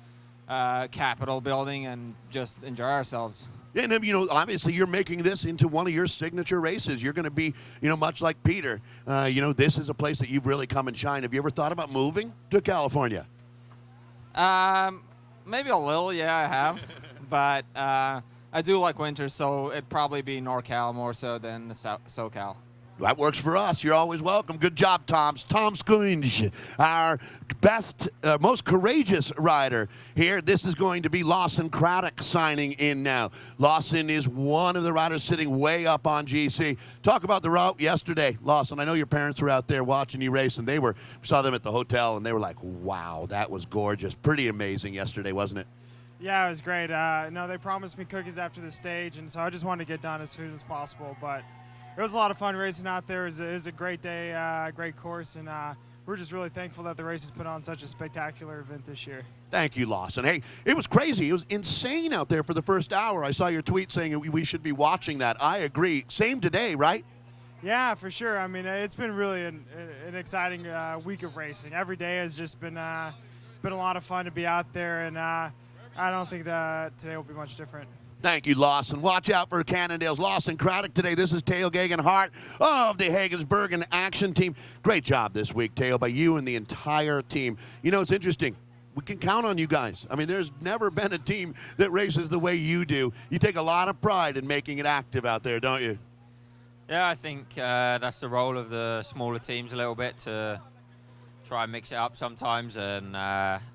Capitol building, and just enjoy ourselves. And, obviously you're making this into one of your signature races. You're going to be, much like Peter. This is a place that you've really come and shine. Have you ever thought about moving to California? Maybe a little, yeah, I have. But I do like winter, so it'd probably be NorCal more so than the SoCal. That works for us. You're always welcome. Good job, Toms. Tom Skunge, our best, most courageous rider here. This is going to be Lawson Craddock signing in now. Lawson is one of the riders sitting way up on GC. Talk about the route yesterday, Lawson. I know your parents were out there watching you race, and saw them at the hotel, and they were like, wow, that was gorgeous. Pretty amazing yesterday, wasn't it? Yeah, it was great. No, they promised me cookies after the stage, and so I just wanted to get done as soon as possible. But it was a lot of fun racing out there. It was a great day, great course, and we're just really thankful that the race has put on such a spectacular event this year. Thank you, Lawson. Hey, it was crazy. It was insane out there for the first hour. I saw your tweet saying we should be watching that. I agree. Same today, right? Yeah, for sure. I mean, it's been really an exciting week of racing. Every day has just been a lot of fun to be out there, and I don't think that today will be much different. Thank you, Lawson. Watch out for Cannondale's Lawson Craddock today. This is Teo Gegenhart of the Hagensbergen Action Team. Great job this week, Teo, by you and the entire team. You know, it's interesting. We can count on you guys. I mean, there's never been a team that races the way you do. You take a lot of pride in making it active out there, don't you? Yeah, I think that's the role of the smaller teams a little bit, to try and mix it up sometimes and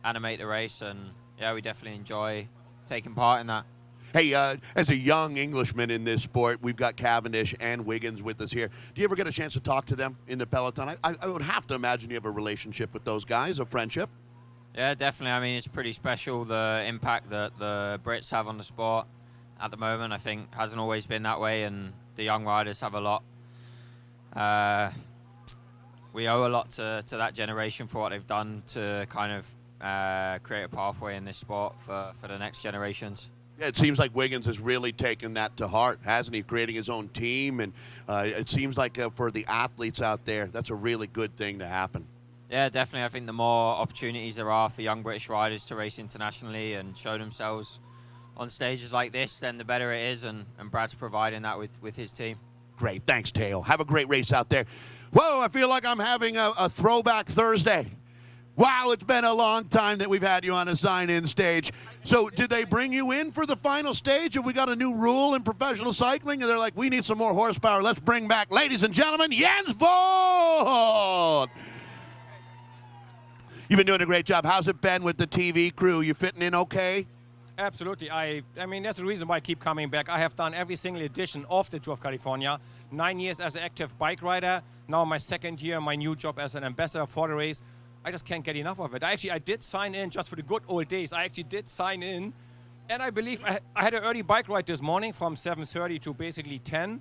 animate the race. And, yeah, we definitely enjoy taking part in that. Hey, as a young Englishman in this sport, we've got Cavendish and Wiggins with us here. Do you ever get a chance to talk to them in the peloton? I would have to imagine you have a relationship with those guys, a friendship. Yeah, definitely. I mean, it's pretty special, the impact that the Brits have on the sport at the moment. I think hasn't always been that way, and the young riders have a lot. We owe a lot to that generation for what they've done to kind of create a pathway in this sport for the next generations. Yeah, it seems like Wiggins has really taken that to heart, hasn't he? Creating his own team, and it seems like for the athletes out there, that's a really good thing to happen. Yeah, definitely. I think the more opportunities there are for young British riders to race internationally and show themselves on stages like this, then the better it is, and Brad's providing that with his team. Great. Thanks, Teo. Have a great race out there. Whoa, I feel like I'm having a throwback Thursday. Wow, it's been a long time that we've had you on a sign-in stage. So did they bring you in for the final stage? Have we got a new rule in professional cycling? And they're like, we need some more horsepower. Let's bring back, ladies and gentlemen, Jens Vogt. You've been doing a great job. How's it been with the TV crew? You fitting in okay? Absolutely. I mean, that's the reason why I keep coming back. I have done every single edition of the Tour of California. 9 years as an active bike rider. Now my second year, my new job as an ambassador for the race. I just can't get enough of it. I did sign in just for the good old days. I actually did sign in. And I believe I had an early bike ride this morning from 7:30 to basically 10.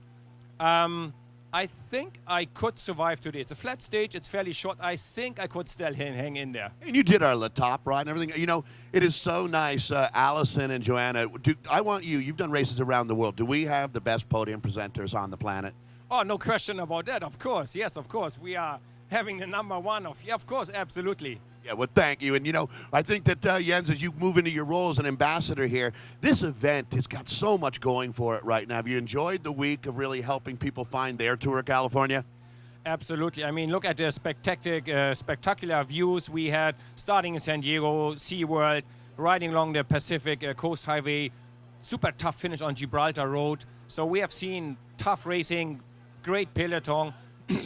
I think I could survive today. It's a flat stage. It's fairly short. I think I could still hang in there. And you did our La Top ride and everything. You know, it is so nice. Allison and Joanna, I want you've done races around the world. Do we have the best podium presenters on the planet? Oh, no question about that. Of course. Yes, of course. We are having the number one of, yeah, of course, absolutely. Yeah, well, thank you. And, you know, I think that, Jens, as you move into your role as an ambassador here, this event has got so much going for it right now. Have you enjoyed the week of really helping people find their Tour of California? Absolutely. I mean, look at the spectacular views we had starting in San Diego, SeaWorld, riding along the Pacific Coast Highway, super tough finish on Gibraltar Road. So we have seen tough racing, great peloton,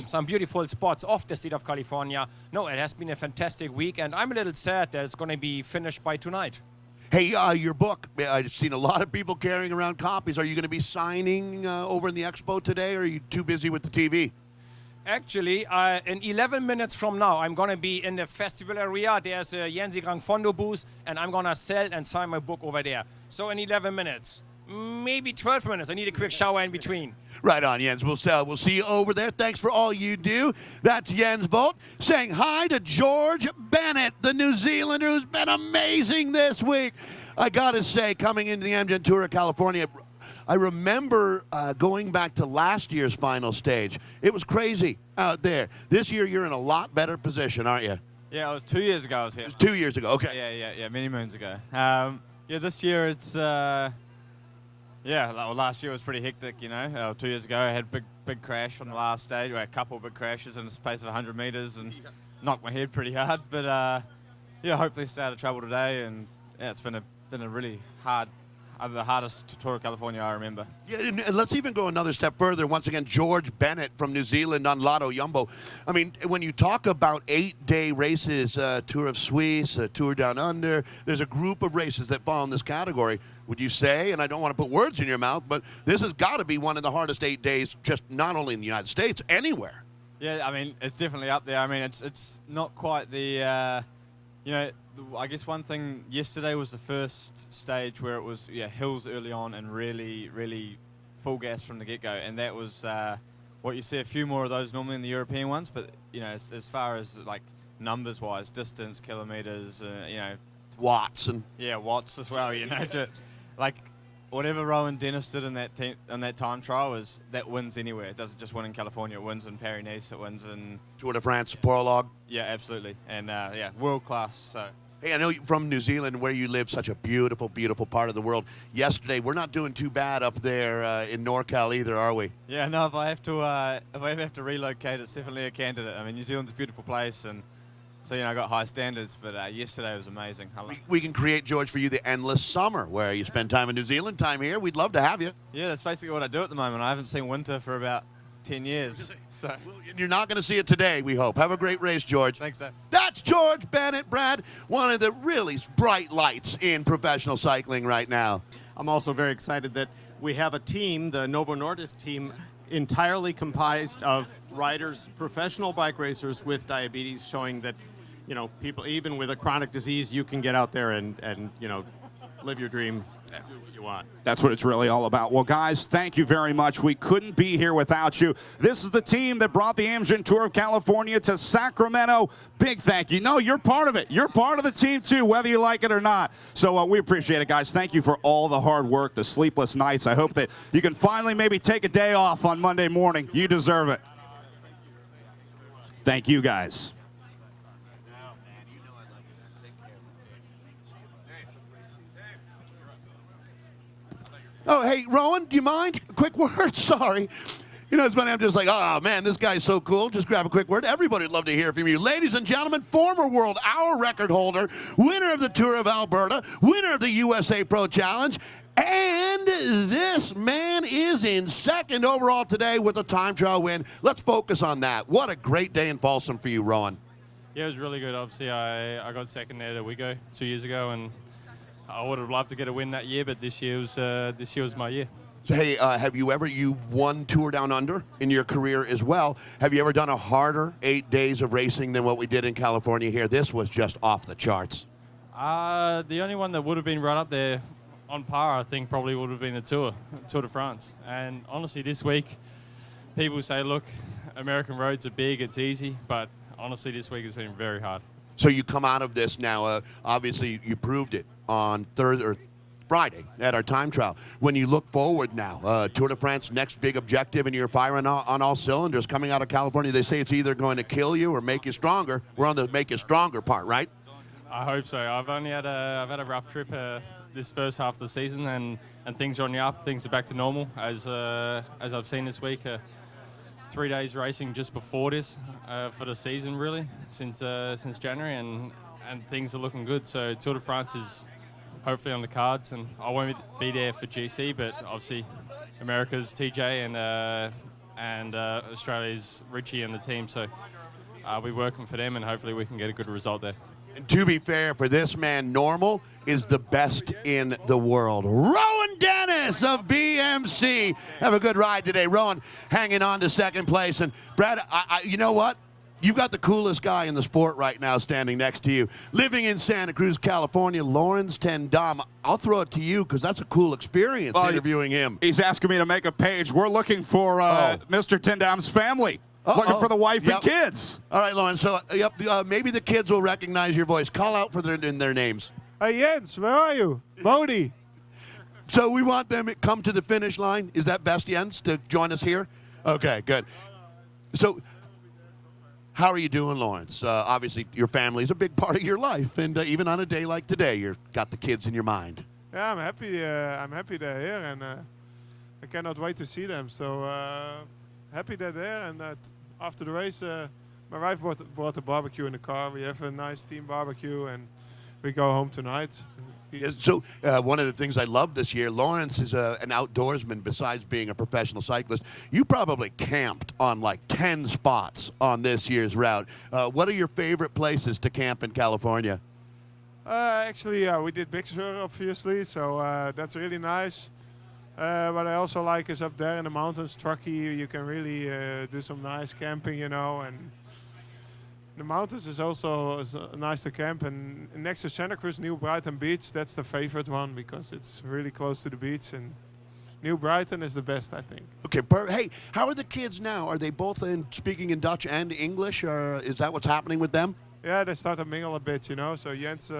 some beautiful spots off the state of California. No, it has been a fantastic week, and I'm a little sad that it's going to be finished by tonight. Hey, your book, I've seen a lot of people carrying around copies. Are you going to be signing over in the expo today, or are you too busy with the TV? Actually, in 11 minutes from now, I'm going to be in the festival area. There's a Jensi Gran Fondo booth, and I'm going to sell and sign my book over there. So in 11 minutes. Maybe 12 minutes. I need a quick shower in between. Right on, Jens. We'll see you over there. Thanks for all you do. That's Jens Vogt saying hi to George Bennett, the New Zealander who's been amazing this week. I got to say, coming into the Amgen Tour of California, I remember going back to last year's final stage. It was crazy out there. This year, you're in a lot better position, aren't you? Yeah, it was 2 years ago I was here. It was 2 years ago, okay. Yeah, many moons ago. Yeah, this year it's... Yeah, well, last year was pretty hectic, you know. 2 years ago I had a big crash on the last stage, a couple big crashes in the space of 100 meters and knocked my head pretty hard. But yeah, hopefully stay out of trouble today. And yeah, it's been a really hard the hardest Tour of California I remember. Yeah, and let's even go another step further. Once again, George Bennett from New Zealand on Lotto Jumbo. I mean, when you talk about 8-day races, Tour of Suisse, Tour Down Under, there's a group of races that fall in this category. Would you say, and I don't want to put words in your mouth, but this has got to be one of the hardest 8 days, just not only in the United States, anywhere. Yeah, I mean, it's definitely up there. I mean, it's not quite the, I guess one thing yesterday was the first stage where it was hills early on and really, really full gas from the get-go, and that was what you see a few more of those normally in the European ones. But as far as like numbers-wise, distance, kilometers, watts and watts as well. Like whatever Rowan Dennis did in that time trial that wins anywhere. It doesn't just win in California. It wins in Paris-Nice. It wins in Tour de France, Prologue. Yeah, absolutely, and world class. So. Hey, I know you're from New Zealand, where you live, such a beautiful, beautiful part of the world. Yesterday, we're not doing too bad up there in NorCal either, are we? Yeah, no. If I have to relocate, it's definitely a candidate. I mean, New Zealand's a beautiful place, and so I got high standards. But yesterday was amazing. We can create, George, for you the endless summer, where you spend time in New Zealand, time here. We'd love to have you. Yeah, that's basically what I do at the moment. I haven't seen winter for about 10 years. So. Well, you're not going to see it today, we hope. Have a great race, George. Thanks, Dave. That's George Bennett, Brad, one of the really bright lights in professional cycling right now. I'm also very excited that we have a team, the Novo Nordisk team, entirely comprised of riders, professional bike racers with diabetes, showing that, people, even with a chronic disease, you can get out there and live your dream. Do what you want. That's what it's really all about. Well, guys, thank you very much. We couldn't be here without you. This is the team that brought the Amgen Tour of California to Sacramento. Big thank you. No, you're part of it. You're part of the team, too, whether you like it or not. So we appreciate it, guys. Thank you for all the hard work, the sleepless nights. I hope that you can finally maybe take a day off on Monday morning. You deserve it. Thank you, guys. Oh, hey, Rowan, do you mind? Quick word, sorry. It's funny, I'm just like, oh, man, this guy's so cool. Just grab a quick word. Everybody would love to hear from you. Ladies and gentlemen, former world hour record holder, winner of the Tour of Alberta, winner of the USA Pro Challenge, and this man is in second overall today with a time trial win. Let's focus on that. What a great day in Folsom for you, Rowan. Yeah, it was really good. Obviously, I got second there 2 years ago, and I would have loved to get a win that year, but this year was my year. So, hey, have you won Tour Down Under in your career as well? Have you ever done a harder 8 days of racing than what we did in California here? This was just off the charts. The only one that would have been right up there on par, I think, probably would have been the Tour de France. And honestly, this week, people say, look, American roads are big, it's easy, but honestly, this week has been very hard. So you come out of this now, obviously you proved it on Friday at our time trial. When you look forward now, Tour de France, next big objective, and you're firing on all cylinders coming out of California. They say it's either going to kill you or make you stronger. We're on the make you stronger part, right? I hope so. I've had a rough trip this first half of the season, and things are on the up. Things are back to normal, as I've seen this week. 3 days racing just before this for the season, really, since January, and things are looking good. So Tour de France is hopefully on the cards, and I won't be there for GC, but obviously America's TJ and Australia's Richie and the team. So I'll be working for them, and hopefully we can get a good result there. And to be fair, for this man, normal is the best in the world. Rowan Dennis of BMC. Have a good ride today. Rowan hanging on to second place. And Brad, you know what? You've got the coolest guy in the sport right now standing next to you. Living in Santa Cruz, California, Lawrence Tendam. I'll throw it to you because that's a cool experience interviewing him. He's asking me to make a page. We're looking for Mr. Tendam's family. Looking for the wife and kids. All right, Lauren. So, maybe the kids will recognize your voice. Call out for their names. Hey, Jens, where are you? Bodie. So we want them to come to the finish line. Is that best, Jens, to join us here? Okay, good. So, how are you doing, Lawrence? Obviously, your family is a big part of your life, and even on a day like today, you've got the kids in your mind. Yeah, I'm happy. I'm happy they're here, and I cannot wait to see them. So happy they're there, and that after the race, my wife brought the barbecue in the car. We have a nice team barbecue, and we go home tonight. Yes, so one of the things I love this year, Lawrence is an outdoorsman besides being a professional cyclist. You probably camped on like 10 spots on this year's route. What are your favorite places to camp in California? Actually, we did Big Sur, obviously, so that's really nice. What I also like is up there in the mountains, Truckee, you can really do some nice camping, you know, and the mountains is also nice to camp. And next to Santa Cruz, New Brighton Beach, that's the favorite one because it's really close to the beach, and New Brighton is the best, I think. Okay, hey, how are the kids now? Are they both speaking in Dutch and English, or is that what's happening with them? Yeah, they start to mingle a bit, you know. So Jens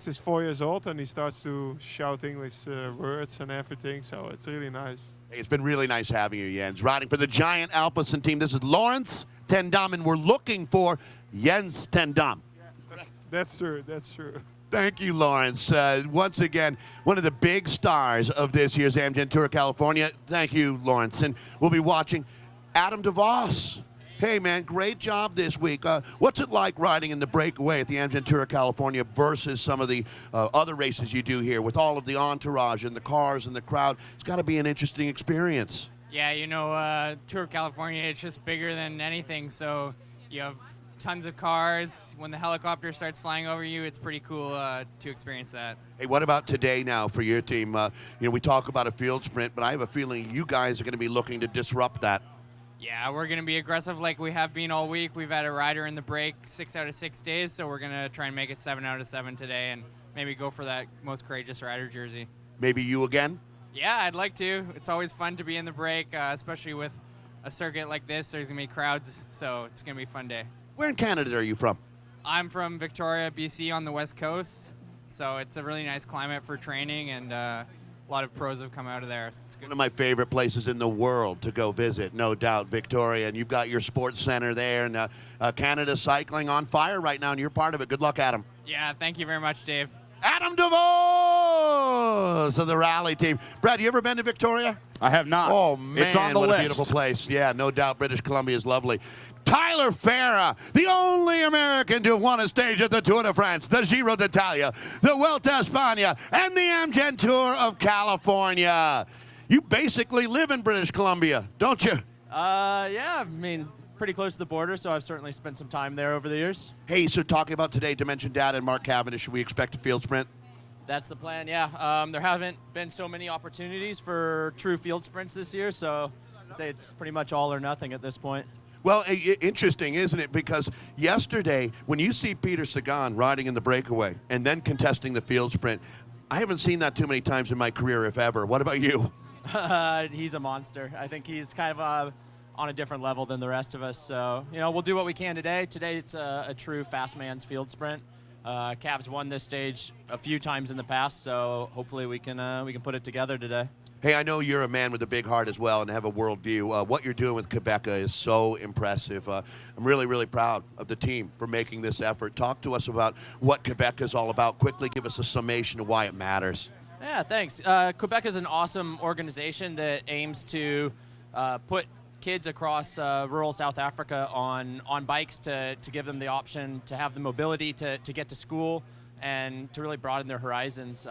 is 4 years old, and he starts to shout English words and everything. So it's really nice. Hey, it's been really nice having you, Jens. Riding for the Giant Alpecin team. This is Lawrence ten Dam, and we're looking for Jens ten Dam. That's true. That's true. Thank you, Lawrence. Once again, one of the big stars of this year's Amgen Tour of California. Thank you, Lawrence. And we'll be watching Adam DeVos. Hey, man, great job this week. What's it like riding in the breakaway at the Amgen Tour of California versus some of the other races you do here with all of the entourage and the cars and the crowd? It's got to be an interesting experience. Yeah, you know, Tour of California, it's just bigger than anything. So you have tons of cars. When the helicopter starts flying over you, it's pretty cool to experience that. Hey, what about today now for your team? You know, we talk about a field sprint, but I have a feeling you guys are going to be looking to disrupt that. Yeah, we're going to be aggressive like we have been all week. We've had a rider in the break 6 out of 6 days, so we're going to try and make it 7 out of 7 today and maybe go for that most courageous rider jersey. Maybe you again? Yeah, I'd like to. It's always fun to be in the break, especially with a circuit like this. There's going to be crowds, so it's going to be a fun day. Where in Canada are you from? I'm from Victoria, BC on the west coast, so it's a really nice climate for training, and a lot of pros have come out of there. It's good. One of my favorite places in the world to go visit, no doubt, Victoria. And you've got your sports center there, and Canada cycling on fire right now, and you're part of it. Good luck, Adam. Yeah, thank you very much, Dave. Adam DeVos of the rally team. Brad, you ever been to Victoria? I have not. Oh, man, it's on the what list. a beautiful place. Yeah, no doubt British Columbia is lovely. Tyler Farah, the only American to have won a stage at the Tour de France, the Giro d'Italia, the Vuelta a España, and the Amgen Tour of California. You basically live in British Columbia, don't you? Yeah, I mean, pretty close to the border, so I've certainly spent some time there over the years. Hey, so talking about today, Dimension Data and Mark Cavendish, should we expect a field sprint? That's the plan, yeah. There haven't been so many opportunities for true field sprints this year, so I'd say it's pretty much all or nothing at this point. Well, interesting, isn't it? Because yesterday, when you see Peter Sagan riding in the breakaway and then contesting the field sprint, I haven't seen that too many times in my career, if ever. What about you? He's a monster. I think he's kind of on a different level than the rest of us. So, you know, we'll do what we can today. Today it's a true fast man's field sprint. Cavs won this stage a few times in the past, so hopefully we can put it together today. Hey, I know you're a man with a big heart as well and have a worldview. What you're doing with Quebeca is so impressive. I'm really, really proud of the team for making this effort. Talk to us about what Quebeca is all about. Quickly give us a summation of why it matters. Yeah, thanks. Quebec is an awesome organization that aims to put kids across rural South Africa on bikes to give them the option to have the mobility to get to school and to really broaden their horizons.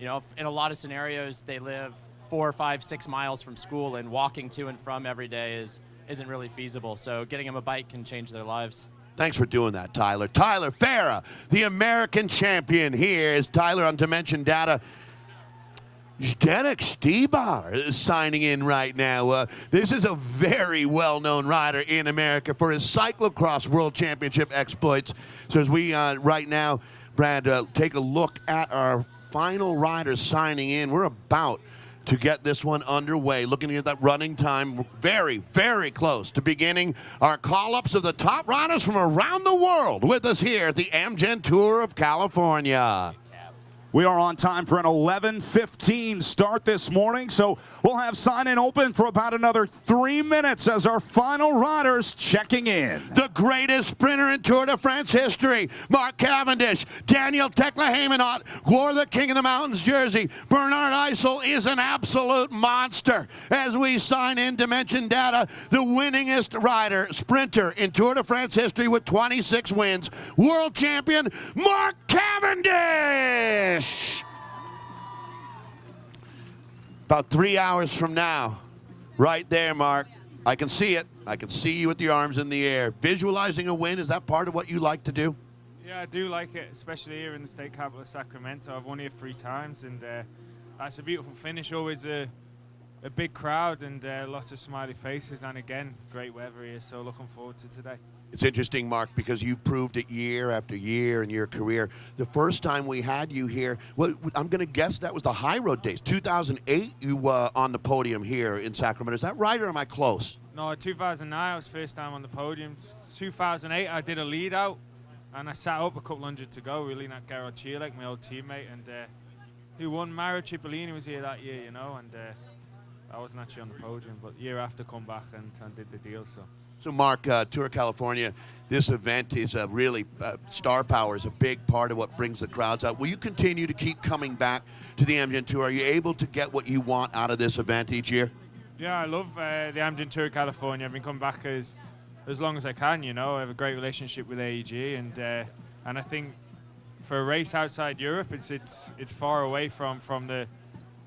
You know, in a lot of scenarios, they live 4, 5, 6 miles from school, and walking to and from every day isn't really feasible. So getting them a bike can change their lives. Thanks for doing that, Tyler. Tyler Farah, the American champion. Here is Tyler on Dimension Data. Zdenek Stybar is signing in right now. This is a very well-known rider in America for his cyclocross world championship exploits. So as we right now, Brad, take a look at our final riders signing in. We're about to get this one underway. Looking at that running time, very, very close to beginning our call-ups of the top riders from around the world with us here at the Amgen Tour of California. We are on time for an 11:15 start this morning, so we'll have sign-in open for about another 3 minutes as our final riders checking in. The greatest sprinter in Tour de France history, Mark Cavendish. Daniel Tekla-Haymanot wore the King of the Mountains jersey. Bernard Eisel is an absolute monster. As we sign in Dimension Data, the winningest rider, sprinter in Tour de France history with 26 wins, world champion Mark Cavendish. About 3 hours from now, right there, Mark. I can see it. I can see you with your arms in the air. Visualizing a win, is that part of what you like to do? Yeah, I do like it, especially here in the state capital of Sacramento. I've won here 3 times, and that's a beautiful finish. Always a big crowd and lots of smiley faces, and again, great weather here, so looking forward to today. It's interesting, Mark, because you've proved it year after year in your career. The first time we had you here, well, I'm going to guess that was the High Road days. 2008, you were on the podium here in Sacramento. Is that right, or am I close? No, 2009 was first time on the podium. 2008, I did a lead out, and I sat up a couple hundred to go, really, not Gerald Chilek, my old teammate, and who won. Mario Cipollini was here that year, you know, and I wasn't actually on the podium, but year after come back and did the deal, so. So, Mark, Tour California, this event is really, star power is a big part of what brings the crowds out. Will you continue to keep coming back to the Amgen Tour? Are you able to get what you want out of this event each year? Yeah, I love the Amgen Tour California. I've been coming back as long as I can, you know. I have a great relationship with AEG, and I think for a race outside Europe, it's far away from the,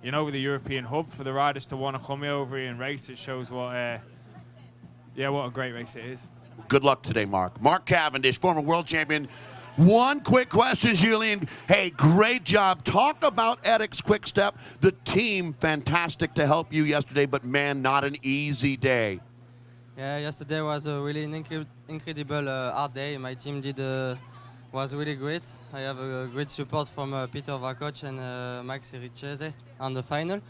you know, the European hub. For the riders to want to come over here and race, it shows what what a great race it is. Good luck today, Mark. Mark Cavendish, former world champion. One quick question, Julien. Hey, great job. Talk about Edix Quick Step. The team, fantastic to help you yesterday, but man, not an easy day. Yeah, yesterday was a really incredible hard day. My team was really great. I have a great support from Peter Vakoc and Max Erichese on the final.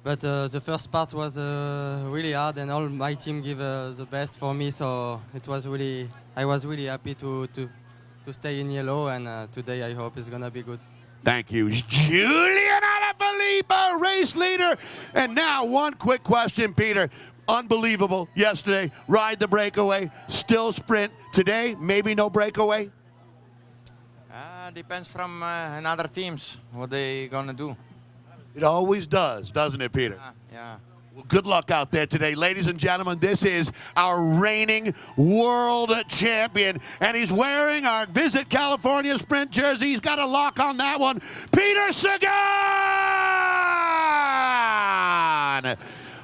But the first part was really hard, and all my team gave the best for me. So I was really happy to stay in yellow, and today I hope it's gonna be good. Thank you, Julien Alaphilippe, race leader. And now one quick question, Peter. Unbelievable yesterday. Ride the breakaway, still sprint. Today, maybe no breakaway? Depends from another teams, what they gonna do. It always does, doesn't it, Peter? Yeah. Well, good luck out there today. Ladies and gentlemen, this is our reigning world champion, and he's wearing our Visit California Sprint jersey. He's got a lock on that one. Peter Sagan!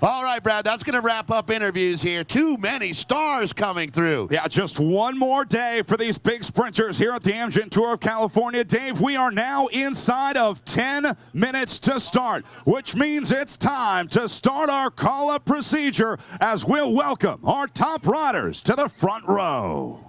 All right, Brad, that's going to wrap up interviews here. Too many stars coming through. Yeah, just one more day for these big sprinters here at the Amgen Tour of California. Dave, we are now inside of 10 minutes to start, which means it's time to start our call-up procedure as we'll welcome our top riders to the front row.